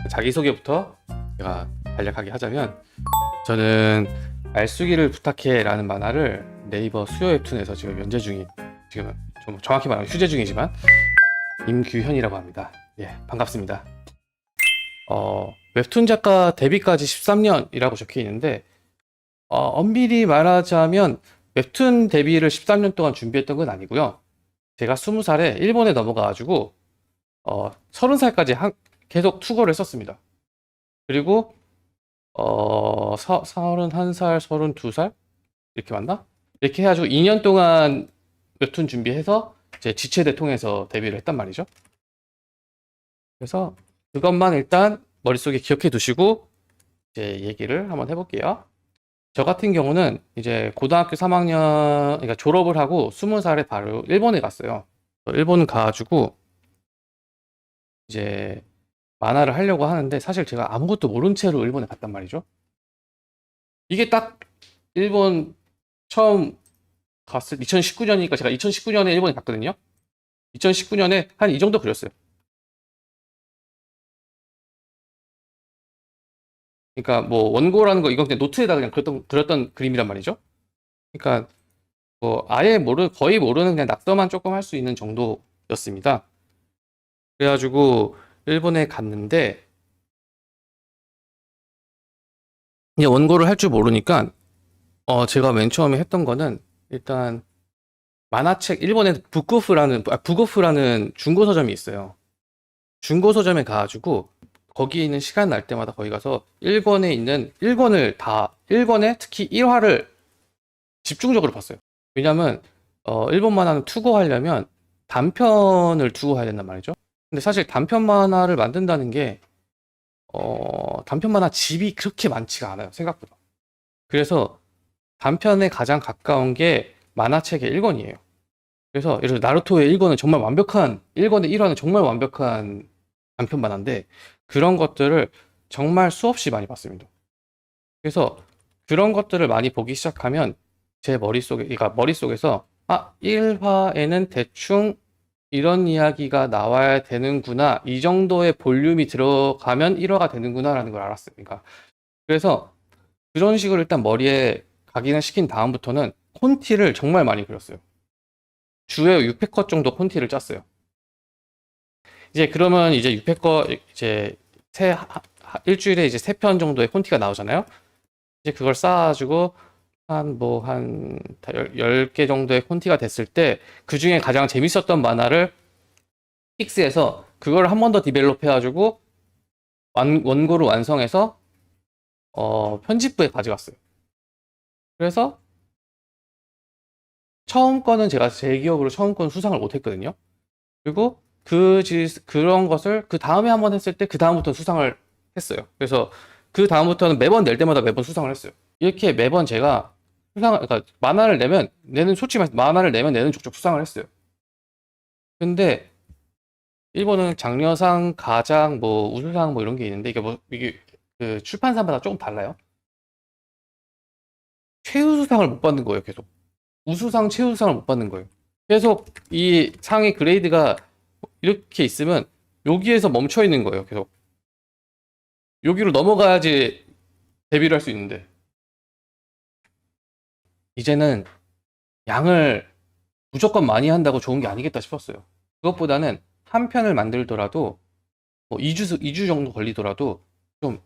자기소개부터 제가 간략하게 하자면, 저는 알수기를 부탁해 라는 만화를 네이버 수요 웹툰에서 지금 연재 중인, 지금 좀 정확히 말하면 휴재 중이지만, 임규현이라고 합니다. 예, 반갑습니다. 웹툰 작가 데뷔까지 13년이라고 적혀 있는데, 엄밀히 말하자면 웹툰 데뷔를 13년 동안 준비했던 건 아니고요. 제가 20살에 일본에 넘어가가지고 30살까지 계속 투고를 했었습니다. 그리고 31살, 32살? 이렇게 맞나? 이렇게 해가지고 2년 동안 웹툰 준비해서 제 지체대 통해서 데뷔를 했단 말이죠. 그래서 그것만 일단 머릿속에 기억해 두시고 이제 얘기를 한번 해볼게요. 저 같은 경우는 이제 고등학교 3학년, 그러니까 졸업을 하고 20살에 바로 일본에 갔어요. 일본 가가지고 이제 만화를 하려고 하는데, 사실 제가 아무것도 모른 채로 일본에 갔단 말이죠. 이게 딱 일본 처음 갔을 2019년이니까, 제가 2019년에 일본에 갔거든요. 2019년에 한 이 정도 그렸어요. 그러니까 뭐 원고라는 거 이건 그냥 노트에다 그냥 그렸던 그림이란 말이죠. 그러니까 뭐 아예 거의 모르는 그냥 낙서만 조금 할 수 있는 정도였습니다. 그래가지고 일본에 갔는데, 이제 원고를 할 줄 모르니까 제가 맨 처음에 했던 거는 일단 만화책, 일본에 북오프라는 중고 서점이 있어요. 중고 서점에 가가지고 거기에 있는 시간 날 때마다 거기 가서 1권에 특히 1화를 집중적으로 봤어요. 왜냐면 일본 만화는 투고하려면 단편을 투고해야 된단 말이죠. 근데 사실 단편 만화를 만든다는 게 단편 만화 집이 그렇게 많지가 않아요, 생각보다. 그래서 단편에 가장 가까운 게 만화책의 1권이에요. 그래서 예를 들어 나루토의 1권은 정말 완벽한, 1권의 1화는 정말 완벽한 단편 만화인데, 그런 것들을 정말 수없이 많이 봤습니다. 그래서 그런 것들을 많이 보기 시작하면 제 머릿속에, 그러니까 머릿속에서 1화에는 대충 이런 이야기가 나와야 되는구나, 이 정도의 볼륨이 들어가면 1화가 되는구나라는 걸 알았어요. 그러니까 그래서 그런 식으로 일단 머리에 각인을 시킨 다음부터는 콘티를 정말 많이 그렸어요. 주에 600컷 정도 콘티를 짰어요. 이제 그러면 이제 600컷, 이제 일주일에 이제 3편 정도의 콘티가 나오잖아요. 이제 그걸 쌓아가지고 한 10개 정도의 콘티가 됐을 때, 그 중에 가장 재밌었던 만화를 픽스해서 그걸 한 번 더 디벨롭 해가지고 원고를 완성해서 편집부에 가져갔어요. 그래서 처음 거는 제가 제 기억으로 처음 거는 수상을 못 했거든요. 그리고 그런 것을 그 다음에 한 번 했을 때 그 다음부터 수상을 했어요. 그래서 그 다음부터는 매번 낼 때마다 매번 수상을 했어요. 이렇게 매번 제가 그러니까 솔직히 말해서 만화를 내면 내는 족족 수상을 했어요. 근데 일본은 장려상, 가장 뭐 우수상 뭐 이런 게 있는데, 이게 그 출판사마다 조금 달라요. 최우수상을 못 받는 거예요, 계속. 우수상, 최우수상을 못 받는 거예요. 계속 이 상의 그레이드가 이렇게 있으면 여기에서 멈춰 있는 거예요, 계속. 여기로 넘어가야지 데뷔를 할 수 있는데, 이제는 양을 무조건 많이 한다고 좋은 게 아니겠다 싶었어요. 그것보다는 한 편을 만들더라도 뭐 2주 정도 걸리더라도 좀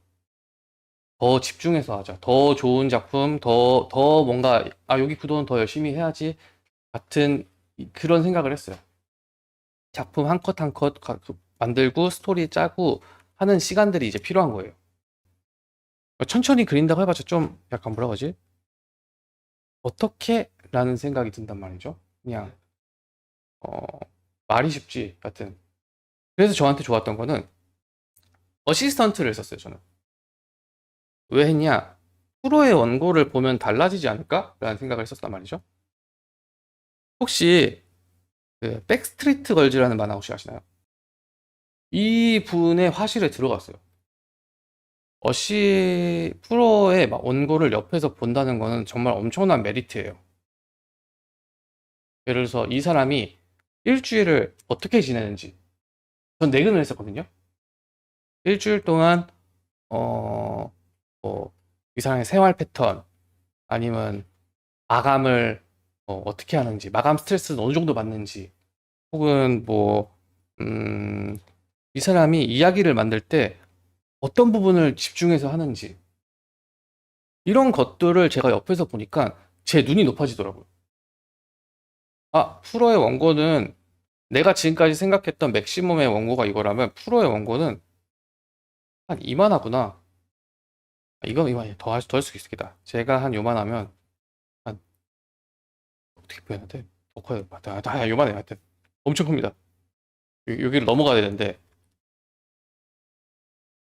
더 집중해서 하자. 더 좋은 작품, 더 뭔가, 여기 구도는 더 열심히 해야지, 같은 그런 생각을 했어요. 작품 한 컷 한 컷 만들고 스토리 짜고 하는 시간들이 이제 필요한 거예요. 천천히 그린다고 해봤자 좀 약간 뭐라 그러지? 어떻게? 라는 생각이 든단 말이죠. 그냥 어, 말이 쉽지 같은. 그래서 저한테 좋았던 거는 어시스턴트를 썼어요, 저는. 왜 했냐? 프로의 원고를 보면 달라지지 않을까? 라는 생각을 했었단 말이죠. 혹시 그 백스트리트 걸즈라는 만화 혹시 아시나요? 이 분의 화실에 들어갔어요. 어시 프로의 막 원고를 옆에서 본다는 거는 정말 엄청난 메리트예요. 예를 들어서 이 사람이 일주일을 어떻게 지내는지, 전 내근을 했었거든요. 일주일 동안 뭐 이 사람의 생활 패턴 아니면 마감을 어떻게 하는지, 마감 스트레스는 어느 정도 받는지, 혹은 이 사람이 이야기를 만들 때 어떤 부분을 집중해서 하는지, 이런 것들을 제가 옆에서 보니까 제 눈이 높아지더라고요. 아, 프로의 원고는 내가 지금까지 생각했던 맥시멈의 원고가 이거라면 프로의 원고는 한 이만하구나. 이건 더 할 수 있겠다. 제가 한 요만하면 한 어떻게 표현해야 돼? 더 커요. 요만해요. 하여튼 엄청 큽니다. 여기를 넘어가야 되는데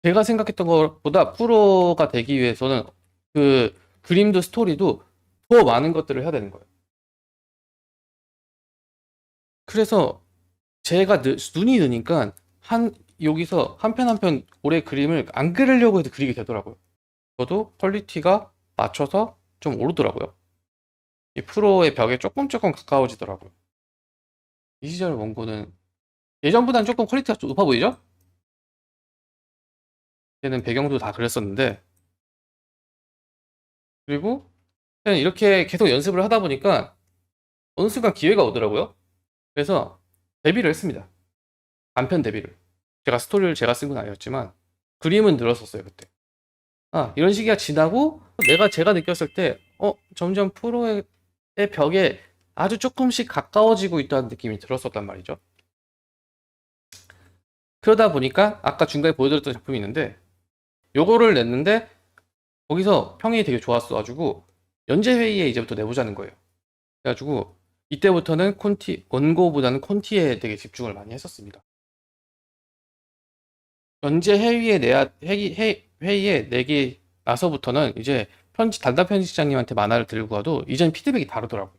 제가 생각했던 것보다 프로가 되기 위해서는 그 그림도 스토리도 더 많은 것들을 해야 되는 거예요. 그래서 제가 눈이 느니까 여기서 한 편 한 편 오래 그림을 안 그리려고 해도 그리게 되더라고요. 저도 퀄리티가 맞춰서 좀 오르더라고요. 이 프로의 벽에 조금 가까워지더라고요. 이 시절 원고는 예전보다는 조금 퀄리티가 좀 높아 보이죠? 그때는 배경도 다 그렸었는데, 그리고 그냥 이렇게 계속 연습을 하다 보니까 어느 순간 기회가 오더라고요. 그래서 데뷔를 했습니다. 단편 데뷔를. 제가 스토리를 제가 쓴 건 아니었지만 그림은 늘었었어요, 그때. 아, 이런 시기가 지나고 제가 느꼈을 때 점점 프로의 벽에 아주 조금씩 가까워지고 있다는 느낌이 들었었단 말이죠. 그러다 보니까 아까 중간에 보여드렸던 작품이 있는데 요거를 냈는데 거기서 평이 되게 좋았어가지고 연재회의에 이제부터 내보자는 거예요. 그래가지고 이때부터는 원고보다는 콘티에 되게 집중을 많이 했었습니다. 연재회의에 회의에 내기 나서부터는 이제 담당 편집장님한테 만화를 들고 가도 이제는 피드백이 다르더라고요.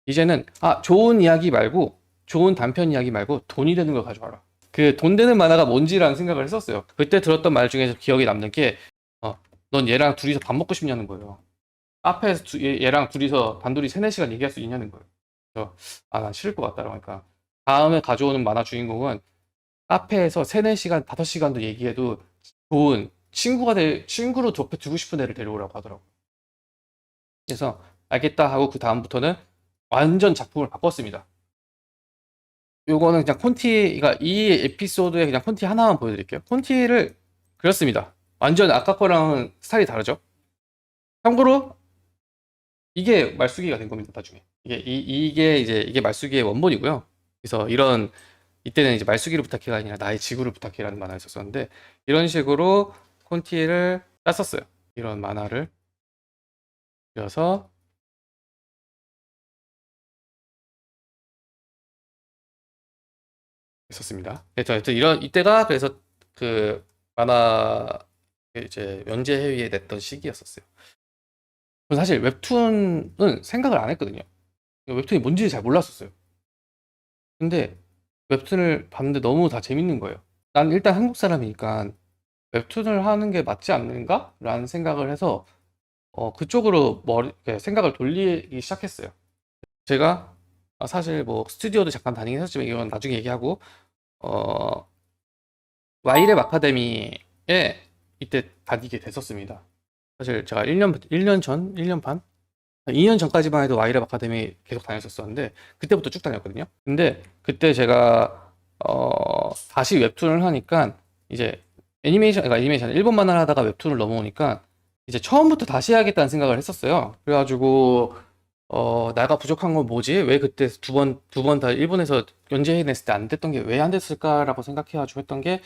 이제는 좋은 이야기 말고 좋은 단편 이야기 말고 돈이 되는 걸 가져와라. 그 돈 되는 만화가 뭔지라는 생각을 했었어요. 그때 들었던 말 중에서 기억에 남는 게 넌 얘랑 둘이서 밥 먹고 싶냐는 거예요. 카페에서 얘랑 둘이서 단둘이 3, 4시간 얘기할 수 있냐는 거예요. 그래서 난 싫을 것 같다라고 하니까 다음에 가져오는 만화 주인공은 카페에서 3, 4시간, 5시간도 얘기해도 좋은 친구로 두고 싶은 애를 데려오라고 하더라고요. 그래서 알겠다 하고 그 다음부터는 완전 작품을 바꿨습니다. 요거는 그냥 콘티가 이 에피소드에 그냥 콘티 하나만 보여드릴게요. 콘티를 그렸습니다. 완전 아까 거랑은 스타일이 다르죠? 참고로 이게 말숙이가 된 겁니다, 나중에. 이게 말숙이의 원본이고요. 그래서 이때는 이제 말숙이를 부탁해가 아니라 나의 지구를 부탁해라는 만화가 있었었는데, 이런 식으로 콘티를 땄었어요. 이런 만화를 그려서 했었습니다. 그래서 이때가 그래서 그 만화 이제 연재 회의에 냈던 시기였었어요. 사실 웹툰은 생각을 안 했거든요. 웹툰이 뭔지 잘 몰랐었어요. 근데 웹툰을 봤는데 너무 다 재밌는 거예요. 난 일단 한국 사람이니까 웹툰을 하는 게 맞지 않는가? 라는 생각을 해서 그쪽으로 생각을 돌리기 시작했어요. 제가 사실 뭐 스튜디오도 잠깐 다니긴 했었지만 이건 나중에 얘기하고 어, 와이랩 아카데미에 이때 다니게 됐었습니다. 사실 제가 1년 전, 1년 반? 2년 전까지만 해도 와이랩 아카데미 계속 다녔었는데 그때부터 쭉 다녔거든요. 근데 그때 제가 다시 웹툰을 하니까 이제 애니메이션 일본 만화를 하다가 웹툰을 넘어오니까 이제 처음부터 다시 해야겠다는 생각을 했었어요. 그래가지고 내가 부족한 건 뭐지? 왜 그때 두 번 다 일본에서 연재해냈을 때 안 됐던 게 왜 안 됐을까라고 생각해가지고 했던 게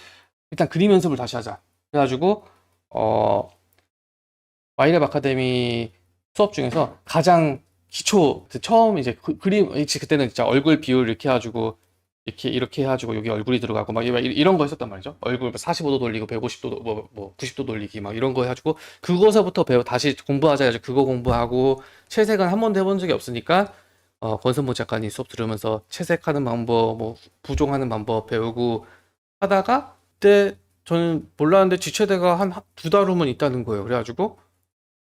일단 그림 연습을 다시 하자. 그래가지고 어 와이랩 아카데미 수업 중에서 가장 기초 처음 이제 그림 그때는 진짜 얼굴 비율 이렇게 해가지고 이렇게 해가지고 여기 얼굴이 들어가고 막 이런 거 했었단 말이죠. 얼굴 45도 돌리고 150도 90도 돌리기 막 이런 거 해가지고 그거서부터 다시 공부하자 해서 그거 공부하고 채색은 한 번도 해본 적이 없으니까 권선모 작가님 수업 들으면서 채색하는 방법 뭐 부종하는 방법 배우고 하다가 그때 저는 몰랐는데 지체대가 한 두 달 후면 있다는 거예요. 그래가지고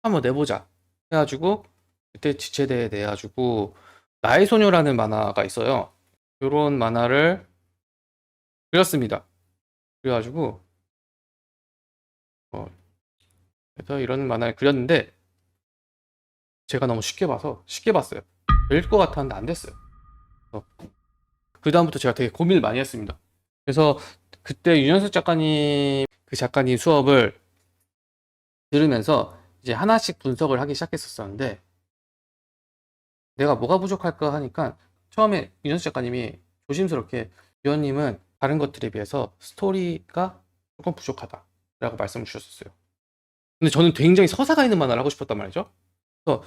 한번 내보자 해가지고 그때 지체대에 내가지고 나의 소녀라는 만화가 있어요. 요런 만화를 그렸습니다. 그래가지고 그래서 이런 만화를 그렸는데 제가 너무 쉽게 봤어요. 될 것 같았는데 안 됐어요. 그 다음부터 제가 되게 고민을 많이 했습니다. 그래서 그때 윤현석 작가님 그 작가님 수업을 들으면서 이제 하나씩 분석을 하기 시작했었는데 내가 뭐가 부족할까 하니까 처음에 윤현석 작가님이 조심스럽게 유현님은 다른 것들에 비해서 스토리가 조금 부족하다 라고 말씀을 주셨었어요. 근데 저는 굉장히 서사가 있는 만화를 하고 싶었단 말이죠. 그래서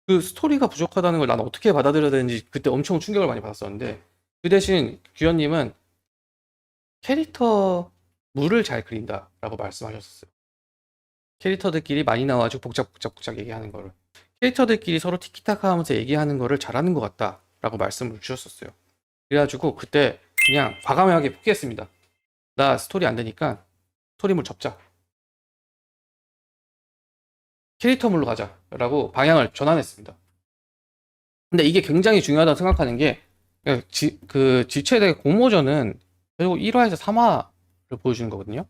그 스토리가 부족하다는 걸 나는 어떻게 받아들여야 되는지 그때 엄청 충격을 많이 받았었는데 그 대신 규현님은 캐릭터 물을 잘 그린다 라고 말씀하셨었어요. 캐릭터들끼리 많이 나와가지고 복잡 얘기하는 거를 캐릭터들끼리 서로 티키타카 하면서 얘기하는 거를 잘하는 것 같다 라고 말씀을 주셨었어요. 그래가지고 그때 그냥 과감하게 포기했습니다. 나 스토리 안 되니까 스토리물 접자, 캐릭터물로 가자 라고 방향을 전환했습니다. 근데 이게 굉장히 중요하다고 생각하는 게 그 지체대 공모전은 결국 1화에서 3화를 보여주는 거거든요.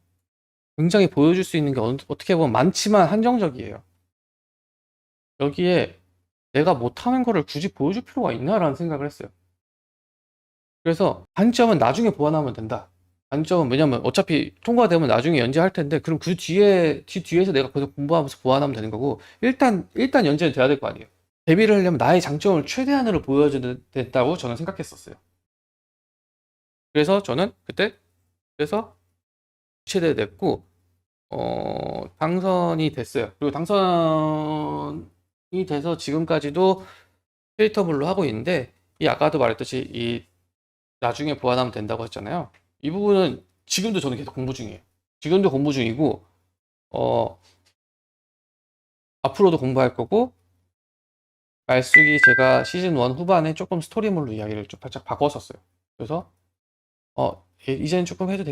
굉장히 보여줄 수 있는 게 어떻게 보면 많지만 한정적이에요. 여기에 내가 못하는 거를 굳이 보여줄 필요가 있나라는 생각을 했어요. 그래서 단점은 나중에 보완하면 된다. 단점은 왜냐면 어차피 통과되면 나중에 연재할 텐데 그럼 그 뒤에서 내가 계속 공부하면서 보완하면 되는 거고 일단 연재는 돼야 될 거 아니에요. 데뷔를 하려면 나의 장점을 최대한으로 보여줘야 된다고 저는 생각했었어요. 그래서 저는 그때 최대 냈고 당선이 됐어요. 그리고 당선이 돼서 지금까지도 캐릭터물로 하고 있는데 이 아까도 말했듯이 이 나중에 보완하면 된다고 했잖아요. 이 부분은 지금도 저는 계속 공부 중이에요. 지금도 공부 중이고 앞으로도 공부할 거고 말숙이 제가 시즌 1 후반에 조금 스토리물로 이야기를 좀 살짝 바꿨었어요. 그래서 이제는 조금 해도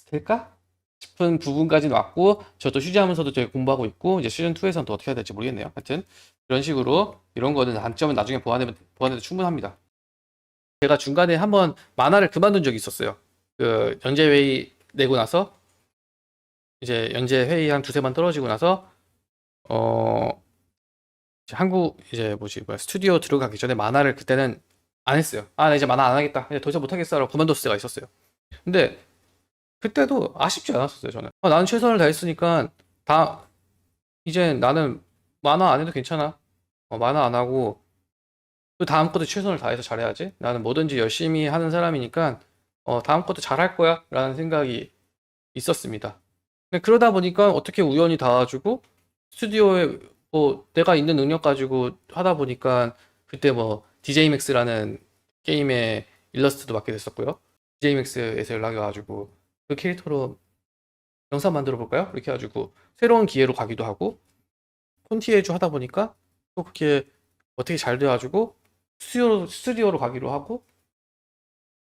될까? 싶은 부분까지는 왔고 저도 휴지하면서도 되게 공부하고 있고 이제 시즌 2에서는 또 어떻게 해야 될지 모르겠네요. 하여튼 이런 식으로 이런 거는 단점은 나중에 보완해도 충분합니다. 제가 중간에 한번 만화를 그만둔 적이 있었어요. 그 연재 회의 내고 나서 이제 연재 회의 한 두세 번 떨어지고 나서 이제 한국 이제 스튜디오 들어가기 전에 만화를 그때는 안 했어요. 나 이제 만화 안 하겠다. 이제 더 이상 못 하겠어라고 그만뒀을 때가 있었어요. 근데 그때도 아쉽지 않았었어요. 저는 나는 최선을 다했으니까 이제 나는 만화 안 해도 괜찮아. 만화 안 하고 또 다음 것도 최선을 다해서 잘해야지. 나는 뭐든지 열심히 하는 사람이니까 다음 것도 잘할 거야 라는 생각이 있었습니다. 근데 그러다 보니까 어떻게 우연히 닿아주고 스튜디오에 내가 있는 능력 가지고 하다 보니까 그때 DJ 맥스라는 게임의 일러스트도 맡게 됐었고요. DJ 맥스에서 연락이 와가지고 그 캐릭터로 영상 만들어 볼까요? 이렇게 해가지고 새로운 기회로 가기도 하고 폰티에주 하다 보니까 또 그렇게 어떻게 잘 돼가지고 스튜디오로 가기로 하고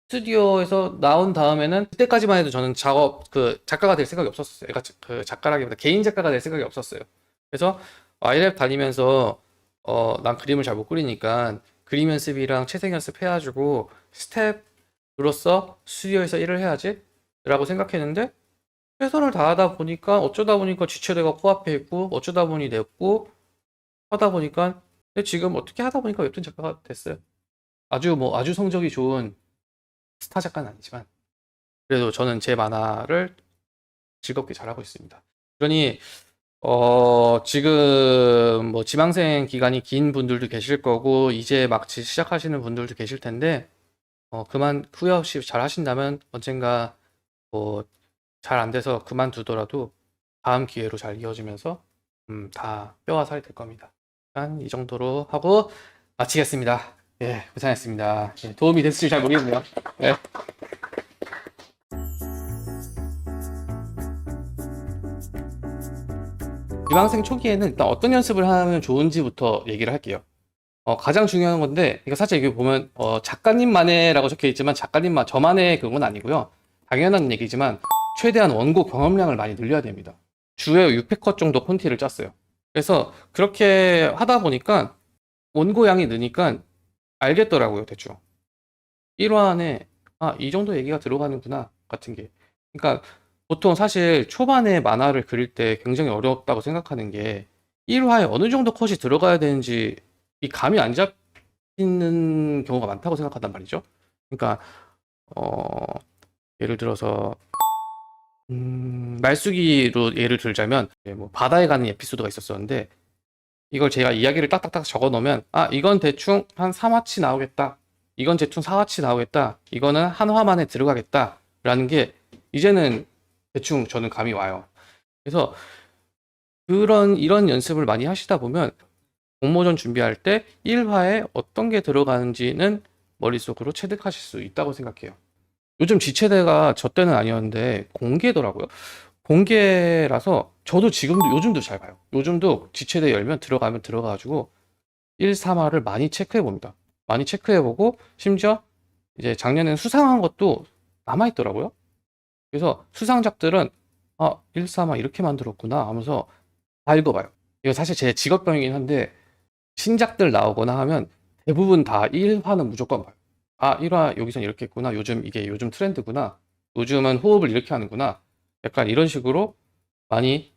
스튜디오에서 나온 다음에는 그때까지만 해도 저는 작가가 될 생각이 없었어요. 그러니까 그 작가라기보다 개인 작가가 될 생각이 없었어요. 그래서 아이랩 다니면서 난 그림을 잘 못 그리니까 그림 연습이랑 채색 연습 해가지고 스텝으로서 스튜디오에서 일을 해야지 라고 생각했는데 최선을 다하다 보니까 어쩌다 보니까 지체대가 코앞에 있고 어쩌다 보니 냈고 하다 보니까 근데 지금 어떻게 하다 보니까 웹툰 작가가 됐어요. 아주 성적이 좋은 스타 작가는 아니지만 그래도 저는 제 만화를 즐겁게 잘하고 있습니다. 그러니 지금 지망생 기간이 긴 분들도 계실 거고 이제 막 시작하시는 분들도 계실 텐데 그만 후회 없이 잘 하신다면 언젠가 잘 안 돼서 그만두더라도 다음 기회로 잘 이어지면서 다 뼈와 살이 될 겁니다. 일단 이 정도로 하고 마치겠습니다. 예, 고생했습니다. 예, 도움이 됐을지 잘 모르겠네요. 예. 지망생 초기에는 일단 어떤 연습을 하면 좋은지부터 얘기를 할게요. 가장 중요한 건데, 이거 사실 여기 보면, 작가님만의라고 적혀 있지만, 저만의 그건 아니고요. 당연한 얘기지만, 최대한 원고 경험량을 많이 늘려야 됩니다. 주에 600컷 정도 콘티를 짰어요. 그래서 그렇게 하다 보니까, 원고량이 느니까 알겠더라고요, 대충. 1화 안에, 이 정도 얘기가 들어가는구나, 같은 게. 그러니까, 보통 사실 초반에 만화를 그릴 때 굉장히 어렵다고 생각하는 게 1화에 어느 정도 컷이 들어가야 되는지 이 감이 안 잡히는 경우가 많다고 생각한단 말이죠. 그러니까 예를 들어서 말숙이로 예를 들자면 뭐 바다에 가는 에피소드가 있었었는데 이걸 제가 이야기를 딱딱딱 적어 놓으면 이건 대충 한 3화치 나오겠다. 이건 대충 4화치 나오겠다. 이거는 한 화 만에 들어가겠다. 라는 게 이제는 대충 저는 감이 와요. 그래서 이런 연습을 많이 하시다 보면 공모전 준비할 때 1화에 어떤 게 들어가는지는 머릿속으로 체득하실 수 있다고 생각해요. 요즘 지체대가 저 때는 아니었는데 공개더라고요. 공개라서 저도 지금도 요즘도 잘 봐요. 요즘도 지체대 열면 들어가면 들어가가지고 1, 3화를 많이 체크해 봅니다. 많이 체크해 보고 심지어 이제 작년에는 수상한 것도 남아 있더라고요. 그래서 수상작들은 1, 3화 이렇게 만들었구나 하면서 다 읽어봐요. 이거 사실 제 직업병이긴 한데 신작들 나오거나 하면 대부분 다 1화는 무조건 봐요. 1화 여기선 이렇게 했구나. 이게 요즘 트렌드구나. 요즘은 호흡을 이렇게 하는구나. 약간 이런 식으로 많이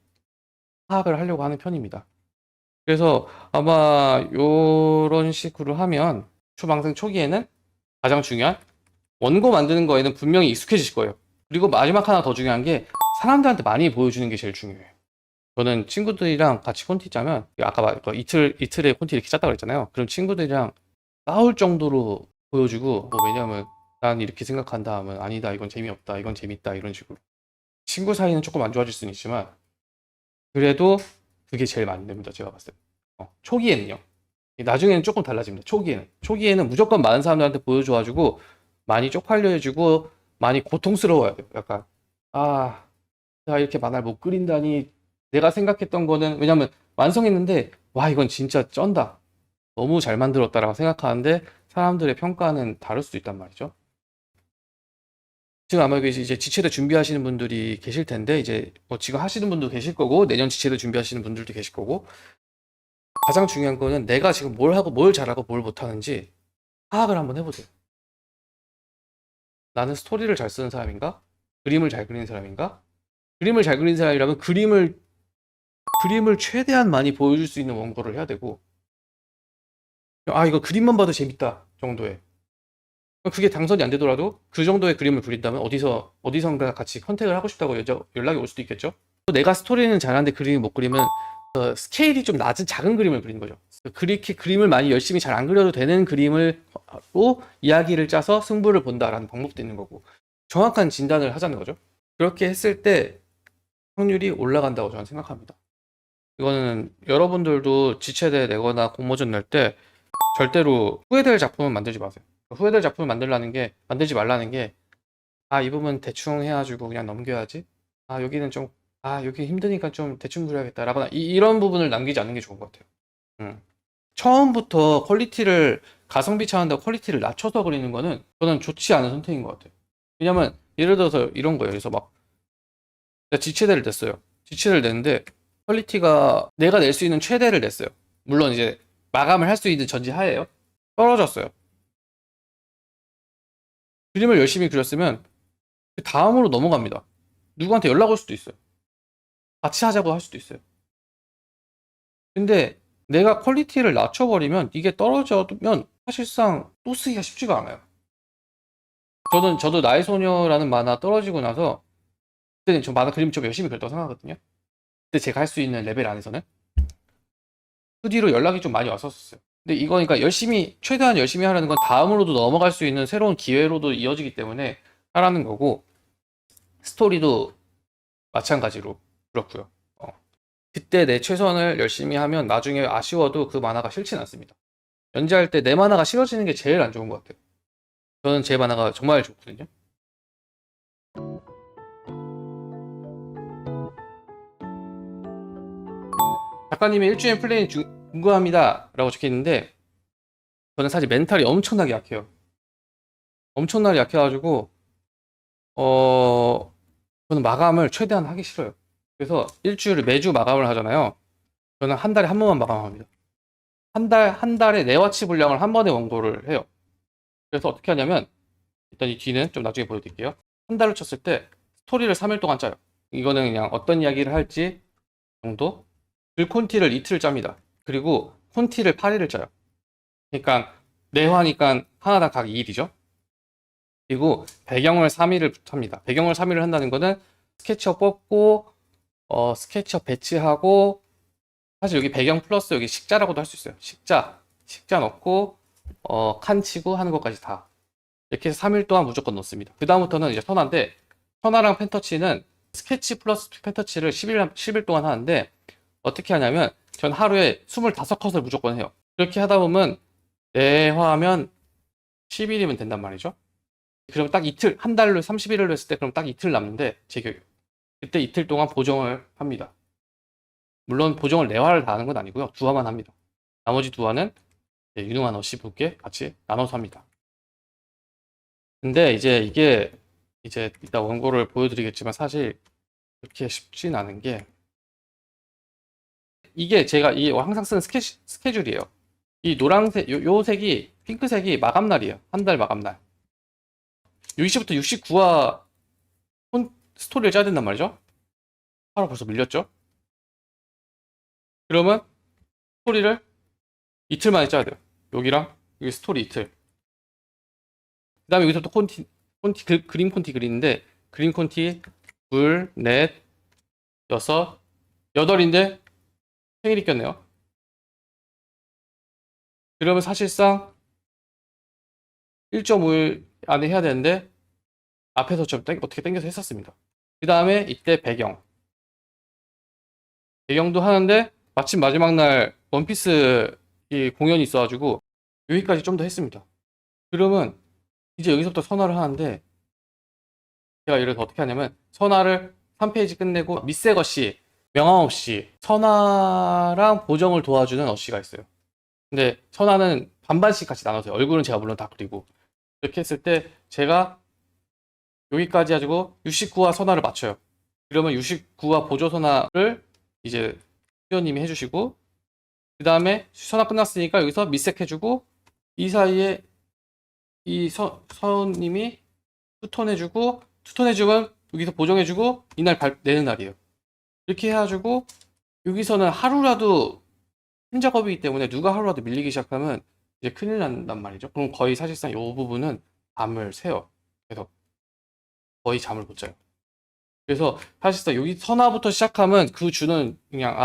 파악을 하려고 하는 편입니다. 그래서 아마 요런 식으로 하면 초방생 초기에는 가장 중요한 원고 만드는 거에는 분명히 익숙해지실 거예요. 그리고 마지막 하나 더 중요한 게 사람들한테 많이 보여주는 게 제일 중요해요. 저는 친구들이랑 같이 콘티 짜면 아까 이틀에 콘티 이렇게 짰다고 그랬잖아요. 그럼 친구들이랑 싸울 정도로 보여주고 왜냐면 난 이렇게 생각한다 하면 아니다 이건 재미없다 이건 재밌다 이런 식으로 친구 사이는 조금 안 좋아질 수는 있지만 그래도 그게 제일 많이 됩니다. 제가 봤을 때 초기에는요. 나중에는 조금 달라집니다. 초기에는 무조건 많은 사람들한테 보여줘가지고 많이 쪽팔려 해주고 많이 고통스러워야 돼요. 약간 내가 이렇게 만화를 못 그린다니. 내가 생각했던 거는 왜냐면 완성했는데 와 이건 진짜 쩐다 너무 잘 만들었다라고 생각하는데 사람들의 평가는 다를 수도 있단 말이죠. 지금 아마 이제 지체대 준비하시는 분들이 계실 텐데 이제 뭐 지금 하시는 분도 계실 거고 내년 지체대 준비하시는 분들도 계실 거고 가장 중요한 거는 내가 지금 뭘 하고 뭘 잘하고 뭘 못하는지 파악을 한번 해보세요. 나는 스토리를 잘 쓰는 사람인가? 그림을 잘 그리는 사람인가? 그림을 잘 그리는 사람이라면 그림을 최대한 많이 보여줄 수 있는 원고를 해야 되고 이거 그림만 봐도 재밌다 정도의 그게 당선이 안 되더라도 그 정도의 그림을 그린다면 어디선가 같이 컨택을 하고 싶다고 연락이 올 수도 있겠죠. 또 내가 스토리는 잘하는데 그림을 못 그리면 스케일이 좀 낮은 작은 그림을 그리는 거죠. 그렇게 그림을 많이 열심히 잘 안 그려도 되는 그림으로 이야기를 짜서 승부를 본다라는 방법도 있는 거고 정확한 진단을 하자는 거죠. 그렇게 했을 때 확률이 올라간다고 저는 생각합니다. 이거는 여러분들도 지체대 내거나 공모전 낼 때 절대로 후회될 작품은 만들지 마세요. 후회될 작품을 만들지 말라는 게, 이 부분 대충 해가지고 그냥 넘겨야지. 여기는 좀, 여기 힘드니까 좀 대충 그려야겠다라거나, 이런 부분을 남기지 않는 게 좋은 것 같아요. 처음부터 가성비 차원다 퀄리티를 낮춰서 그리는 거는 저는 좋지 않은 선택인 것 같아요. 왜냐면, 예를 들어서 이런 거예요. 그래서 내가 지체대를 냈어요. 지체를 냈는데, 퀄리티가 내가 낼 수 있는 최대를 냈어요. 물론 이제 마감을 할 수 있는 전제 하에요. 떨어졌어요. 그림을 열심히 그렸으면 그 다음으로 넘어갑니다. 누구한테 연락 올 수도 있어요. 같이 하자고 할 수도 있어요. 근데 내가 퀄리티를 낮춰버리면 이게 떨어져면 사실상 또 쓰기가 쉽지가 않아요. 저도 나의 소녀라는 만화 떨어지고 나서 그때는 저 만화 그림 좀 열심히 그렸다고 생각하거든요. 근데 제가 할 수 있는 레벨 안에서는 그 뒤로 연락이 좀 많이 왔었어요. 근데 이거니까 최대한 열심히 하려는 건 다음으로도 넘어갈 수 있는 새로운 기회로도 이어지기 때문에 하라는 거고 스토리도 마찬가지로 그렇고요. 그때 내 최선을 열심히 하면 나중에 아쉬워도 그 만화가 싫진 않습니다. 연재할 때 내 만화가 싫어지는 게 제일 안 좋은 것 같아요. 저는 제 만화가 정말 좋거든요. 작가님의 1주년 플레이 궁금합니다 라고 적혀있는데 저는 사실 멘탈이 엄청나게 약해요. 엄청나게 약해가지고 저는 마감을 최대한 하기 싫어요. 그래서 일주일을 매주 마감을 하잖아요. 저는 한 달에 한 번만 마감합니다. 한 달에 네와치 분량을 한 번에 원고를 해요. 그래서 어떻게 하냐면 일단 이 뒤는 좀 나중에 보여드릴게요. 한 달을 쳤을 때 스토리를 3일 동안 짜요. 이거는 그냥 어떤 이야기를 할지 정도. 글콘티를 이틀 짭니다. 그리고 콘티를 8일을 짜요. 그러니까 내화니까 하나당 각 2일이죠. 그리고 배경을 3일을 합니다. 배경을 3일을 한다는 거는 스케치업 뽑고 스케치업 배치하고, 사실 여기 배경 플러스 여기 식자라고도 할 수 있어요. 식자 넣고 칸 치고 하는 것까지 다 이렇게 해서 3일 동안 무조건 넣습니다. 그 다음부터는 이제 선화인데, 선화랑 펜터치는 스케치 플러스 펜터치를 10일 동안 하는데, 어떻게 하냐면 전 하루에 25컷을 무조건 해요. 그렇게 하다 보면 내화하면 10일이면 된단 말이죠. 그럼 딱 이틀, 한 달로 31일로 했을 때 그럼 딱 이틀 남는데, 그때 이틀 동안 보정을 합니다. 물론 보정을 4화를 다 하는 건 아니고요. 2화만 합니다. 나머지 2화는 유능한 어시분께 같이 나눠서 합니다. 근데 이제 이게 이제 이따 원고를 보여드리겠지만 사실 그렇게 쉽진 않은 게, 이게 제가 항상 쓰는 스케줄이에요. 이 노란색, 요 색이, 핑크색이 마감날이에요. 한 달 마감날. 60부터 69화 스토리를 짜야 된단 말이죠. 하루 벌써 밀렸죠? 그러면 스토리를 이틀 만에 짜야 돼요. 여기랑 여기 스토리 이틀. 그 다음에 여기서 또 그림 콘티 그리는데, 그림 콘티 둘, 넷, 여섯, 여덟인데 생일이 꼈네요. 그러면 사실상 1.5일 안에 해야 되는데 앞에서 좀 어떻게 당겨서 했었습니다. 그 다음에 이때 배경도 하는데, 마침 마지막 날 원피스 이 공연이 있어가지고 여기까지 좀 더 했습니다. 그러면 이제 여기서부터 선화를 하는데, 제가 예를 들어 어떻게 하냐면 선화를 3페이지 끝내고 밑색 어시, 명암 없이 선화랑 보정을 도와주는 어시가 있어요. 근데 선화는 반반씩 같이 나눠서요. 얼굴은 제가 물론 다 그리고. 이렇게 했을 때 제가 여기까지 가지고 69화 선화를 맞춰요. 그러면 69화 보조 선화를 이제 수연님이 해주시고, 그 다음에 선화 끝났으니까 여기서 밑색 해주고, 이 사이에 이 서님이 투톤 해주고, 투톤 해주면 여기서 보정해주고, 이날 내는 날이에요. 이렇게 해가지고 여기서는 하루라도 큰 작업이기 때문에 누가 하루라도 밀리기 시작하면 이제 큰일 난단 말이죠. 그럼 거의 사실상 이 부분은 밤을 새요. 그래서 거의 잠을 못 자요. 그래서 사실상 여기 선화부터 시작하면 그 주는 그냥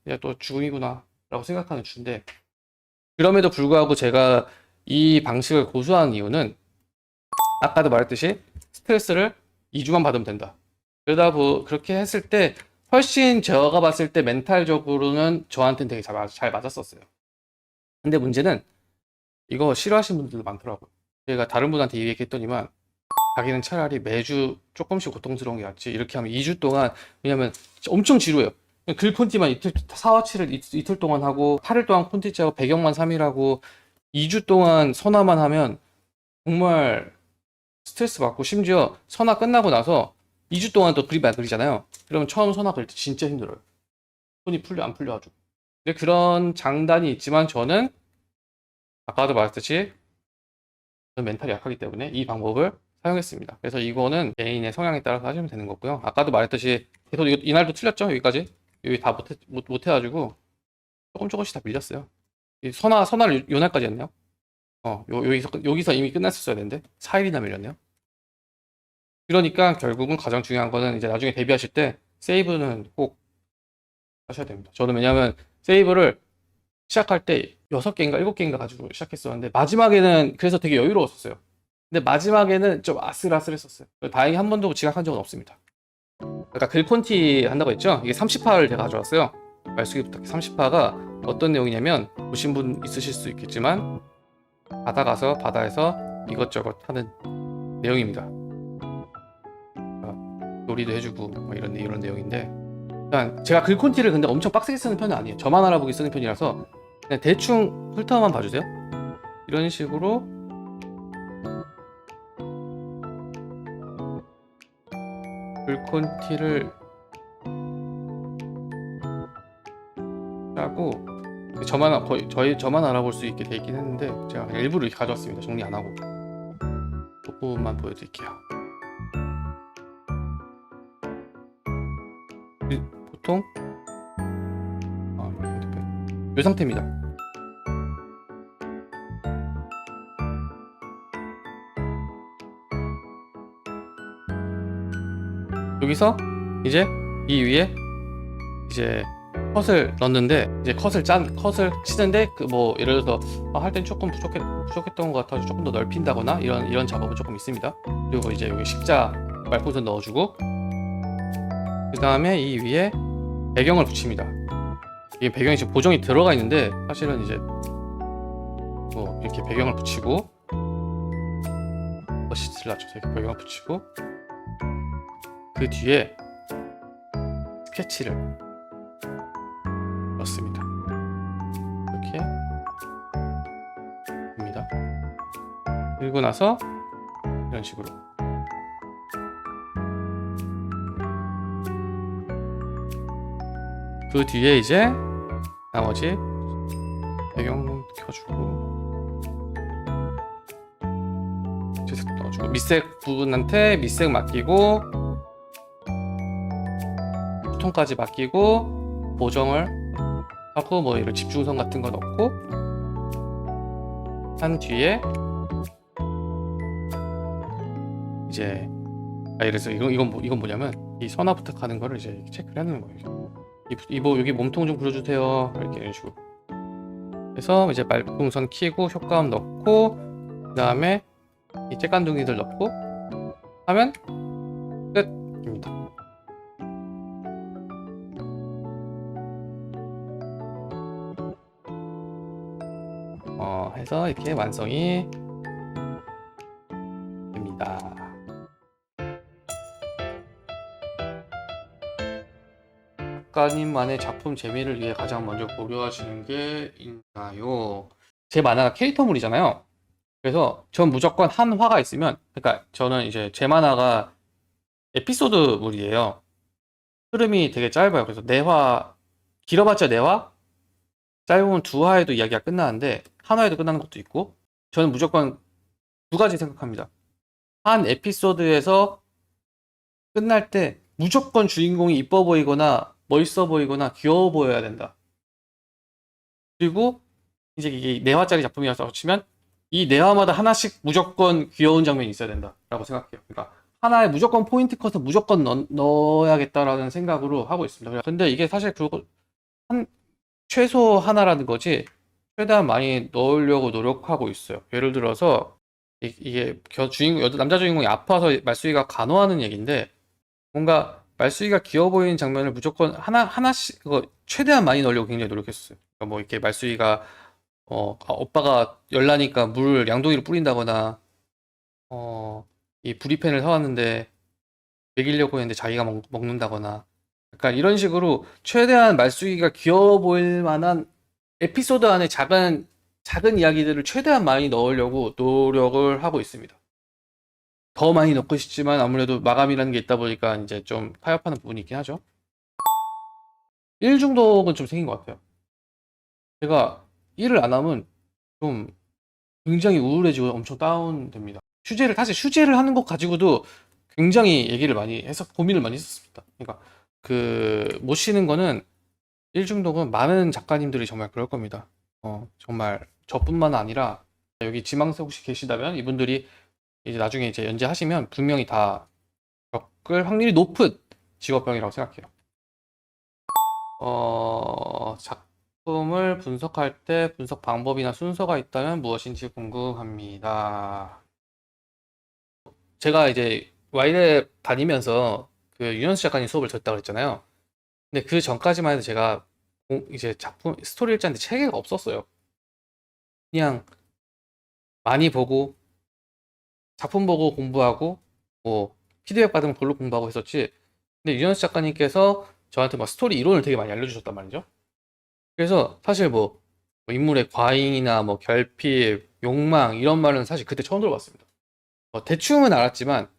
얘 또 죽음이구나 라고 생각하는 주인데, 그럼에도 불구하고 제가 이 방식을 고수하는 이유는 아까도 말했듯이 스트레스를 2주만 받으면 된다. 그렇게 했을 때 훨씬 제가 봤을 때 멘탈적으로는 저한테는 되게 잘 맞았었어요. 근데 문제는 이거 싫어하시는 분들도 많더라고요. 제가 다른 분한테 얘기했더니만 자기는 차라리 매주 조금씩 고통스러운 게 낫지, 이렇게 하면 2주 동안, 왜냐면 엄청 지루해요. 글 콘티만 이틀, 4화치를 이틀 동안 하고 8일 동안 콘티 짜고 배경만 3일 하고 2주 동안 선화만 하면 정말 스트레스 받고, 심지어 선화 끝나고 나서 2주 동안 또 그림 안 그리잖아요. 그러면 처음 선화 그릴 때 진짜 힘들어요. 손이 안 풀려가지고. 근데 그런 장단이 있지만 저는 아까도 말했듯이 저는 멘탈이 약하기 때문에 이 방법을 사용했습니다. 그래서 이거는 개인의 성향에 따라서 하시면 되는 거고요. 아까도 말했듯이 계속 이날도 틀렸죠? 여기까지. 여기 다 못해가지고 조금씩 다 밀렸어요. 이 선화를 요날까지 했네요. 여기서 이미 끝났었어야 되는데 4일이나 밀렸네요. 그러니까 결국은 가장 중요한 거는 이제 나중에 데뷔하실 때 세이브는 꼭 하셔야 됩니다. 저는 왜냐면 세이브를 시작할 때 6개인가 7개인가 가지고 시작했었는데, 마지막에는 그래서 되게 여유로웠었어요. 근데 마지막에는 좀 아슬아슬했었어요. 다행히 한 번도 지각한 적은 없습니다. 아까 글콘티 한다고 했죠? 이게 30화를 제가 가져왔어요. 말숙이 부탁해 30화가 어떤 내용이냐면, 보신 분 있으실 수 있겠지만 바다에서 이것저것 하는 내용입니다. 놀이도 해주고 뭐 이런 내용인데, 일단 제가 글콘티를 근데 엄청 빡세게 쓰는 편은 아니에요. 저만 알아보기 쓰는 편이라서 그냥 대충 훑어만 봐주세요. 이런 식으로 글콘티를 짜고, 저만 알아볼 수 있게 돼 있긴 했는데 제가 그냥 일부러 이렇게 가져왔습니다. 정리 안 하고. 그 부분만 보여드릴게요. 보통 이 상태입니다. 여기서 이제 이 위에 이제 컷을 넣는데, 이제 컷을 치는데 그 뭐 예를 들어서 할 땐 조금 부족했던 것 같아서 조금 더 넓힌다거나 이런 작업은 조금 있습니다. 그리고 이제 여기 십자 말풍선 넣어주고, 그 다음에 이 위에 배경을 붙입니다. 이게 배경이 지금 보정이 들어가 있는데 사실은 이제 뭐 이렇게 배경을 붙이고, 시트를 낮춰서 이렇게 배경을 붙이고, 그 뒤에 스케치를 넣습니다. 이렇게 됩니다. 그리고 나서 이런 식으로 그 뒤에 이제 나머지 배경 켜주고 채색 넣어주고, 밑색 부분한테 밑색 맡기고 톤까지 맡기고 보정을 하고, 뭐 이런 집중선 같은 거 넣고 한 뒤에 이제 이래서 이건 뭐냐면 이 선화 부탁하는 거를 이제 체크를 하는 거예요. 여기 몸통 좀 그려주세요, 이렇게 이런 식으로 해서 이제 말풍선 키고 효과음 넣고, 그 다음에 이 쬐깐둥이들 넣고 하면 끝입니다. 해서 이렇게 완성이 됩니다. 작가님만의 작품 재미를 위해 가장 먼저 고려하시는 게 있나요? 제 만화가 캐릭터물이잖아요. 그래서 전 무조건 한 화가 있으면, 그러니까 저는 이제 제 만화가 에피소드물이에요. 흐름이 되게 짧아요. 그래서 4화, 길어봤자 4화? 짧으면 2화에도 이야기가 끝나는데 한 화에도 끝나는 것도 있고, 저는 무조건 2가지 생각합니다. 한 에피소드에서 끝날 때 무조건 주인공이 이뻐 보이거나 멋있어 보이거나 귀여워 보여야 된다. 그리고 이제 이게 4화짜리 작품이라서 치면 이 4화마다 하나씩 무조건 귀여운 장면이 있어야 된다 라고 생각해요. 그러니까 하나에 무조건 포인트 컷을 무조건 넣어야겠다라는 생각으로 하고 있습니다. 근데 이게 사실 최소 하나라는 거지 최대한 많이 넣으려고 노력하고 있어요. 예를 들어서 이게 남자 주인공이 아파서 말수이가 간호하는 얘기인데, 뭔가 말수이가 귀여워 보이는 장면을 무조건 하나씩 최대한 많이 넣으려고 굉장히 노력했었어요. 그러니까 뭐 이렇게 말수이가 오빠가 열나니까 물 양동이를 뿌린다거나, 이 브리펜을 사왔는데 먹이려고 했는데 자기가 먹는다거나, 약간 이런 식으로 최대한 말수이가 귀여워 보일 만한 에피소드 안에 작은 이야기들을 최대한 많이 넣으려고 노력을 하고 있습니다. 더 많이 넣고 싶지만 아무래도 마감이라는 게 있다 보니까 이제 좀 타협하는 부분이 있긴 하죠. 1 중독은 좀 생긴 것 같아요. 제가 1을 안 하면 좀 굉장히 우울해지고 엄청 다운됩니다. 사실 휴재를 하는 것 가지고도 굉장히 얘기를 많이 해서 고민을 많이 했었습니다. 그러니까 못 쉬는 거는 1 중독은 많은 작가님들이 정말 그럴 겁니다. 정말 저뿐만 아니라 여기 지망생 혹시 계시다면 이분들이 이제 나중에 이제 연재하시면 분명히 다 겪을 확률이 높은 직업병이라고 생각해요. 작품을 분석할 때 분석 방법이나 순서가 있다면 무엇인지 궁금합니다. 제가 이제 와이랩 다니면서 그 윤현수 작가님 수업을 듣다고 했잖아요. 근데 그 전까지만 해도 제가 이제 작품 스토리 일자인데 체계가 없었어요. 그냥 많이 보고 작품 보고 공부하고 뭐 피드백 받으면 그걸로 공부하고 했었지. 근데 윤현수 작가님께서 저한테 막 스토리 이론을 되게 많이 알려주셨단 말이죠. 그래서 사실 뭐 인물의 과잉이나 뭐 결핍, 욕망 이런 말은 사실 그때 처음 들어봤습니다. 대충은 알았지만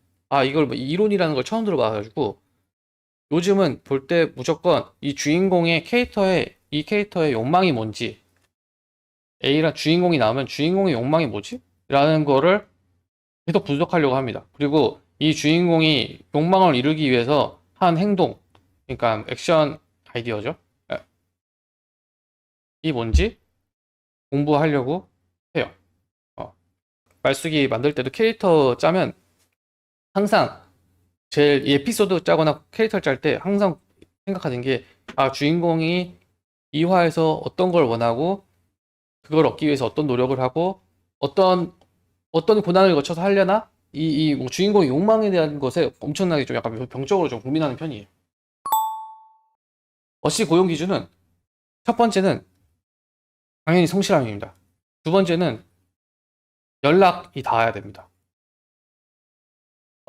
이걸 뭐 이론이라는 걸 처음 들어봐가지고, 요즘은 볼 때 무조건 이 주인공의 이 캐릭터의 욕망이 뭔지, A랑 주인공이 나오면 주인공의 욕망이 뭐지? 라는 거를 계속 분석하려고 합니다. 그리고 이 주인공이 욕망을 이루기 위해서 한 행동, 그러니까 액션 아이디어죠. 이 뭔지 공부하려고 해요. 말숙이 만들 때도 캐릭터 짜면 항상 제일 이 에피소드 짜거나 캐릭터를 짤 때 항상 생각하는 게, 주인공이 이 화에서 어떤 걸 원하고 그걸 얻기 위해서 어떤 노력을 하고 어떤 고난을 거쳐서 하려나, 뭐 주인공의 욕망에 대한 것에 엄청나게 좀 약간 병적으로 좀 고민하는 편이에요. 어시 고용 기준은 첫 번째는 당연히 성실함입니다. 두 번째는 연락이 닿아야 됩니다.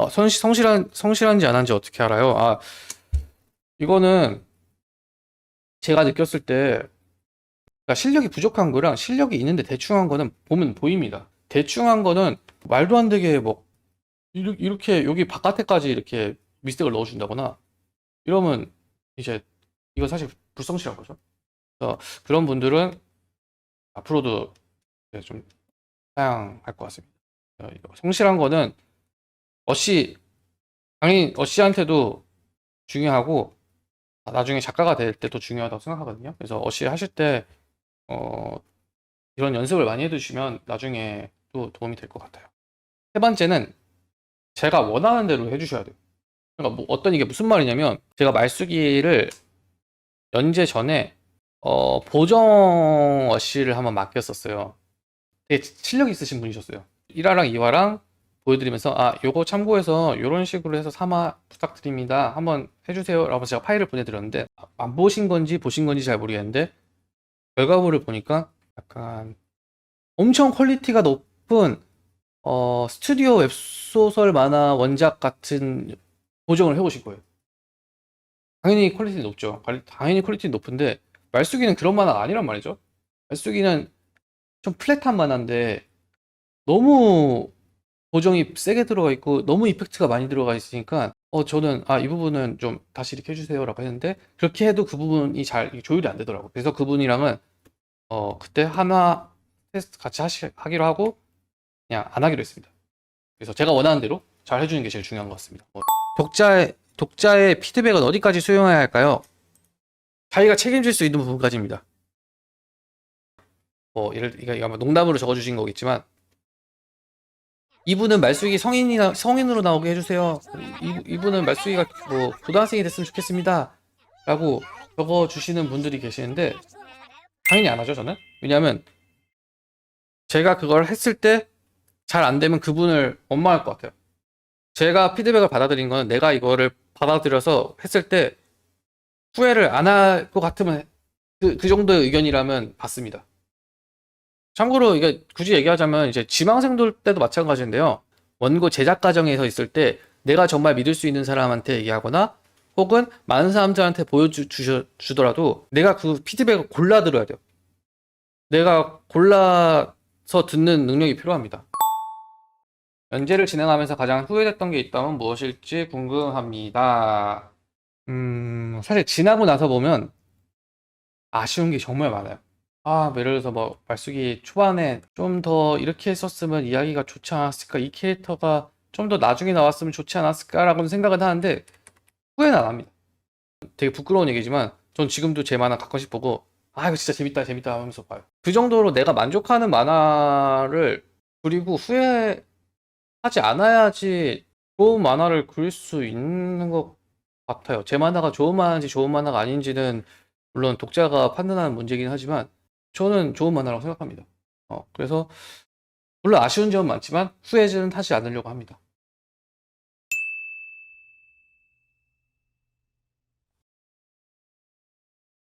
성실한지 안 한지 어떻게 알아요? 이거는 제가 느꼈을 때, 그러니까 실력이 부족한 거랑 실력이 있는데 대충 한 거는 보면 보입니다. 대충 한 거는 말도 안 되게 뭐 이렇게 여기 바깥에까지 이렇게 미스텍을 넣어준다거나 이러면 이제 이건 사실 불성실한 거죠. 그래서 그런 분들은 앞으로도 이제 좀 사양할 것 같습니다. 성실한 거는 당연히 어씨한테도 중요하고 나중에 작가가 될 때도 중요하다고 생각하거든요. 그래서 어씨 하실 때 이런 연습을 많이 해두시면 나중에 또 도움이 될 것 같아요. 세 번째는 제가 원하는 대로 해주셔야 돼요. 그러니까 이게 무슨 말이냐면, 제가 말숙이를 연재 전에 보정 어씨를 한번 맡겼었어요. 되게 실력 있으신 분이셨어요. 1화랑 2화랑 보여드리면서 요거 참고해서 요런 식으로 해서 3화 부탁드립니다, 한번 해주세요 라고 제가 파일을 보내드렸는데, 안 보신 건지 보신 건지 잘 모르겠는데 결과물을 보니까 약간 엄청 퀄리티가 높은 스튜디오 웹소설 만화 원작 같은 보정을 해오신 거예요. 당연히 퀄리티 높죠. 당연히 퀄리티 높은데 말숙이는 그런 만화가 아니란 말이죠. 말숙이는 좀 플랫한 만화인데 너무 보정이 세게 들어가 있고 너무 이펙트가 많이 들어가 있으니까 저는 이 부분은 좀 다시 이렇게 해주세요 라고 했는데, 그렇게 해도 그 부분이 잘 조율이 안 되더라고요. 그래서 그분이랑은 그때 한화 테스트 같이 하기로 하고 그냥 안 하기로 했습니다. 그래서 제가 원하는 대로 잘 해주는 게 제일 중요한 것 같습니다. 독자의 피드백은 어디까지 수용해야 할까요? 자기가 책임질 수 있는 부분까지입니다. 이거 아마 농담으로 적어주신 거겠지만, 이분은 말숙이 성인으로 나오게 해주세요. 이분은 말숙이가 뭐 고등학생이 됐으면 좋겠습니다 라고 적어주시는 분들이 계시는데, 당연히 안 하죠, 저는. 왜냐하면 제가 그걸 했을 때 잘 안 되면 그분을 원망할 것 같아요. 제가 피드백을 받아들인 거는 내가 이거를 받아들여서 했을 때 후회를 안 할 것 같으면 그 정도의 의견이라면 받습니다. 참고로 이게 굳이 얘기하자면 이제 지망생들 때도 마찬가지인데요. 원고 제작 과정에서 있을 때 내가 정말 믿을 수 있는 사람한테 얘기하거나 혹은 많은 사람들한테 보여주더라도 내가 그 피드백을 골라 들어야 돼요. 내가 골라서 듣는 능력이 필요합니다. 연재를 진행하면서 가장 후회됐던 게 있다면 무엇일지 궁금합니다. 사실 지나고 나서 보면 아쉬운 게 정말 많아요. 예를 들어서 뭐 말숙이 초반에 좀 더 이렇게 했었으면 이야기가 좋지 않았을까, 이 캐릭터가 좀 더 나중에 나왔으면 좋지 않았을까라고는 생각은 하는데 후회는 안 합니다. 되게 부끄러운 얘기지만 전 지금도 제 만화 가끔씩 보고 이거 진짜 재밌다 재밌다 하면서 봐요. 그 정도로 내가 만족하는 만화를 그리고 후회하지 않아야지 좋은 만화를 그릴 수 있는 것 같아요. 제 만화가 좋은 만화인지 좋은 만화가 아닌지는 물론 독자가 판단하는 문제이긴 하지만 저는 좋은 만화라고 생각합니다. 그래서 물론 아쉬운 점은 많지만 후회는 하지 않으려고 합니다.